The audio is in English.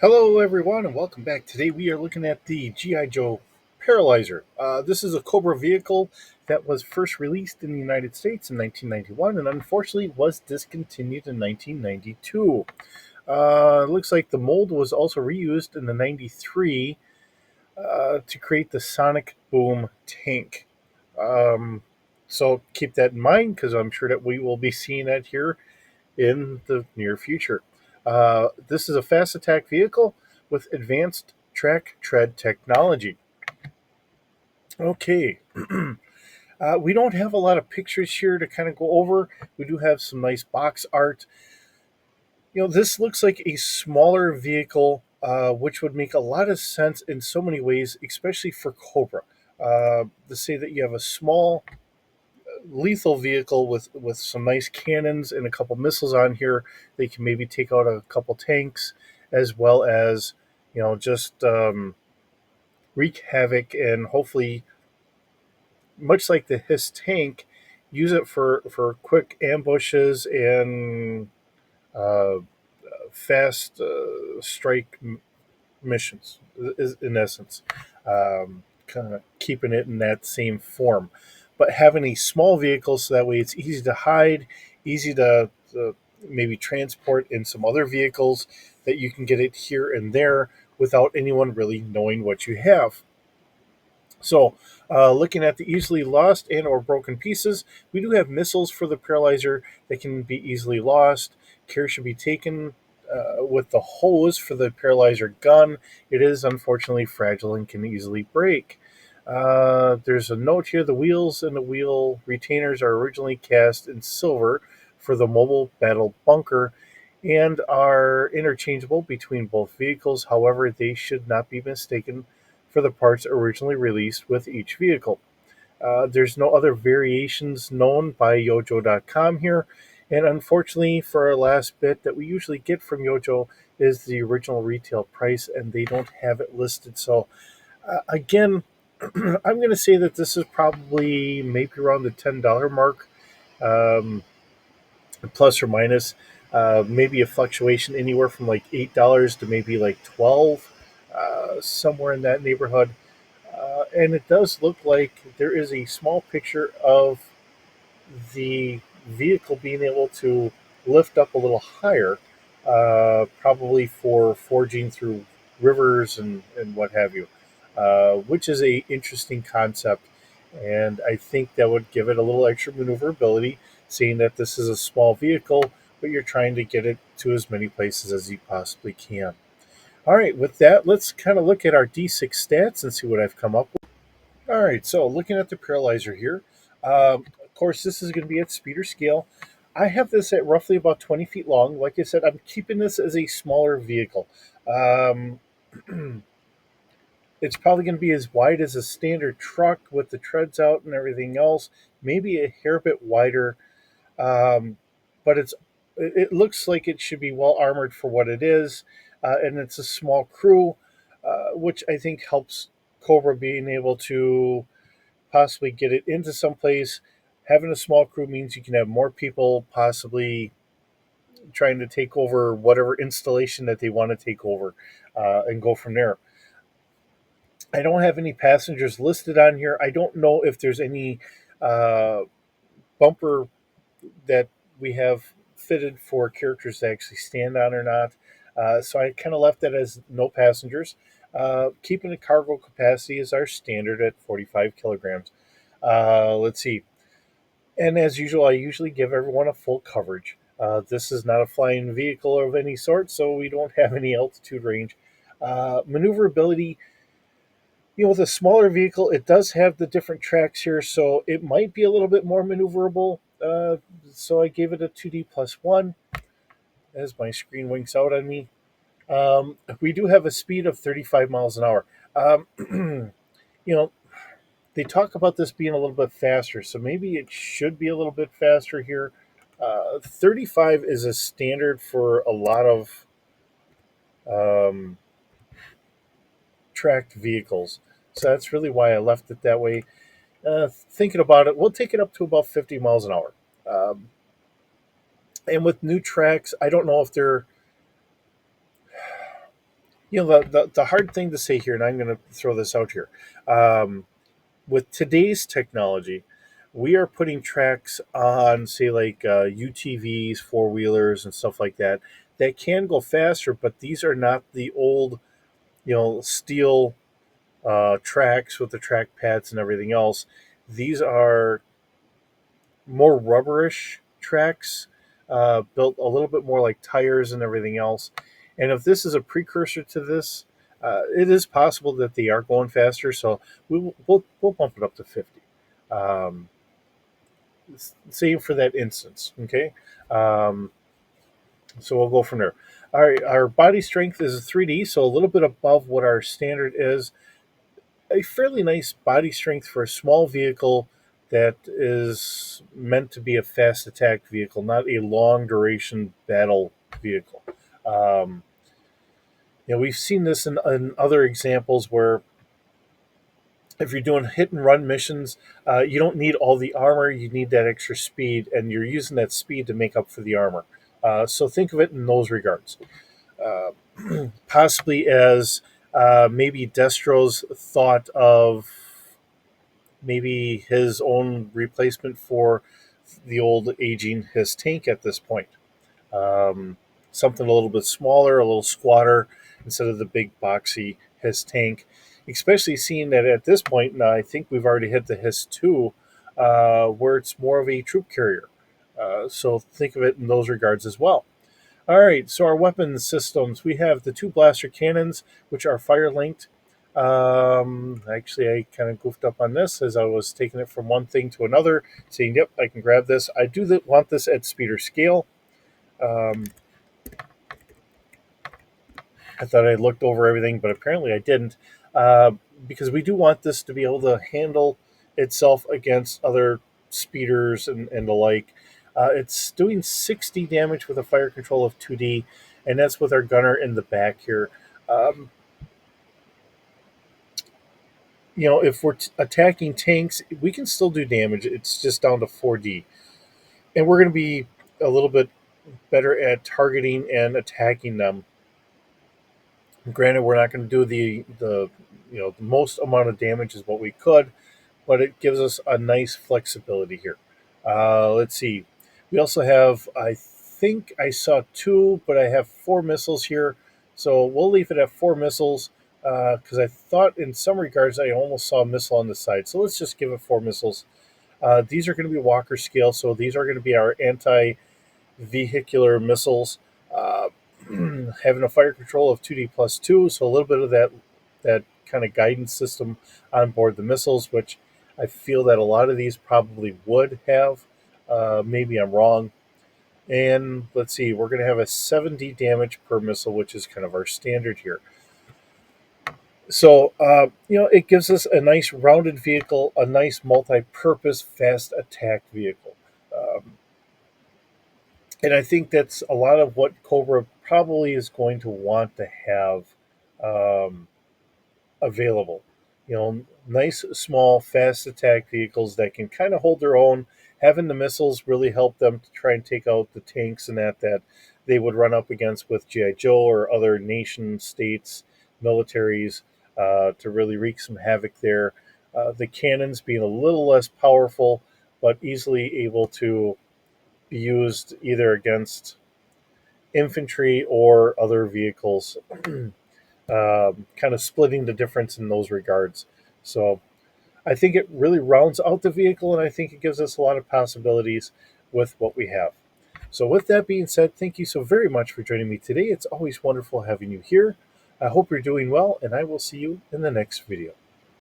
Hello, everyone, and welcome back. Today we are looking at the G I Joe Paralyzer. This is a Cobra vehicle that was first released in the United States in 1991 and unfortunately was discontinued in 1992. Looks like the mold was also reused in the 93 to create the Sonic Boom tank. Um, so keep that in mind because I'm sure that we will be seeing that here in the near future. This is a fast attack vehicle with advanced track tread technology. Okay, we don't have a lot of pictures here to kind of go over. We do have some nice box art. This looks like a smaller vehicle, which would make a lot of sense in so many ways, especially for Cobra. To say that you have a small lethal vehicle with some nice cannons and a couple missiles on here. They can maybe take out a couple tanks, as well as just wreak havoc and hopefully, much like the Hiss tank, use it for quick ambushes and uh, fast strike missions. In essence, kind of keeping it in that same form, but having a small vehicle so that way it's easy to hide, easy to maybe transport in some other vehicles that you can get it here and there without anyone really knowing what you have. So, looking at the easily lost and or broken pieces, we do have missiles for the paralyzer that can be easily lost. Care should be taken with the hose for the paralyzer gun. It is unfortunately fragile and can easily break. There's a note here: the wheels and the wheel retainers are originally cast in silver for the mobile battle bunker and are interchangeable between both vehicles. However, they should not be mistaken for the parts originally released with each vehicle. There's no other variations known by Yojo.com here, and unfortunately, for our last bit that we usually get from Yojo is the original retail price, and they don't have it listed. So, again, I'm going to say that this is probably maybe around the $10 mark, um, plus or minus. Maybe a fluctuation anywhere from like $8 to maybe like 12, somewhere in that neighborhood. And it does look like there is a small picture of the vehicle being able to lift up a little higher, probably for forging through rivers and what have you, which is a interesting concept. And I think that would give it a little extra maneuverability, seeing that this is a small vehicle, but you're trying to get it to as many places as you possibly can. All right, with that, let's kind of look at our D6 stats and see what I've come up with. All right, so looking at the paralyzer here, of course, this is going to be at speed or scale. I have this at roughly about 20 feet long. Like I said, I'm keeping this as a smaller vehicle. Um, it's probably going to be as wide as a standard truck with the treads out and everything else, maybe a hair bit wider, um, but it looks like it should be well armored for what it is, and it's a small crew, which I think helps Cobra being able to possibly get it into someplace. Having a small crew means you can have more people possibly trying to take over whatever installation that they want to take over, and go from there. I don't have any passengers listed on here. I don't know if there's any uh, bumper that we have fitted for characters to actually stand on or not. So I kind of left that as no passengers. Keeping the cargo capacity is our standard at 45 kilograms. Let's see. And as usual, I usually give everyone a full coverage. This is not a flying vehicle of any sort, so we don't have any altitude range. Maneuverability, with a smaller vehicle, it does have the different tracks here, so it might be a little bit more maneuverable. So I gave it a 2D plus 1 as my screen winks out on me. We do have a speed of 35 miles an hour. You know, they talk about this being a little bit faster, so maybe it should be a little bit faster here. 35 is a standard for a lot of um, tracked vehicles, so that's really why I left it that way. Thinking about it, we'll take it up to about 50 miles an hour. Um, and with new tracks, I don't know if they're The hard thing to say here, and I'm going to throw this out here. Um, with today's technology, we are putting tracks on, say, like UTVs, four wheelers, and stuff like that, that can go faster, but these are not the old, steel tracks with the track pads and everything else. These are more rubberish tracks, built a little bit more like tires and everything else. And if this is a precursor to this, it is possible that they are going faster. So we'll bump it up to 50. Um, Same for that instance. Okay. Um, so we'll go from there. All right. Our body strength is 3D, so a little bit above what our standard is. A fairly nice body strength for a small vehicle that is meant to be a fast attack vehicle, not a long duration battle vehicle. Um, we've seen this in other examples where if you're doing hit and run missions, you don't need all the armor, you need that extra speed, and you're using that speed to make up for the armor. So think of it in those regards. Uh, Possibly as maybe Destro's thought of maybe his own replacement for the old aging his tank at this point. Um, Something a little bit smaller, a little squatter instead of the big boxy his tank. Especially seeing that at this point, and I think we've already hit the HIS 2, where it's more of a troop carrier. So think of it in those regards as well. All right, so our weapons systems, we have the two blaster cannons, which are fire linked. Actually, I kind of goofed up on this as I was taking it from one thing to another, saying, yep, I can grab this. I do want this at speed or scale. Um, I thought I looked over everything, but apparently I didn't, uh, because we do want this to be able to handle itself against other speeders and the like. It's doing 60 damage with a fire control of 2D, and that's with our gunner in the back here. Um, if we're attacking tanks, we can still do damage. It's just down to 4D. And we're going to be a little bit better at targeting and attacking them. Granted, we're not going to do the most amount of damage is what we could, but it gives us a nice flexibility here. Let's see. We also have, I think I saw two, but I have four missiles here. So we'll leave it at four missiles because I thought in some regards I almost saw a missile on the side. So let's just give it four missiles. These are going to be Walker scale, so these are going to be our anti vehicular missiles. Uh, Having a fire control of 2D plus 2, so a little bit of that kind of guidance system on board the missiles, which I feel that a lot of these probably would have. Maybe I'm wrong. And let's see, we're going to have a 70 damage per missile, which is kind of our standard here. So, it gives us a nice rounded vehicle, a nice multi purpose fast attack vehicle. Um, and I think that's a lot of what Cobra probably is going to want to have um, available. Nice, small, fast attack vehicles that can kind of hold their own. Having the missiles really help them to try and take out the tanks and that they would run up against with GI Joe or other nation states, militaries, to really wreak some havoc there. The cannons being a little less powerful, but easily able to be used either against infantry or other vehicles, kind of splitting the difference in those regards. So I think it really rounds out the vehicle, and I think it gives us a lot of possibilities with what we have. So, with that being said, thank you so very much for joining me today. It's always wonderful having you here. I hope you're doing well, and I will see you in the next video.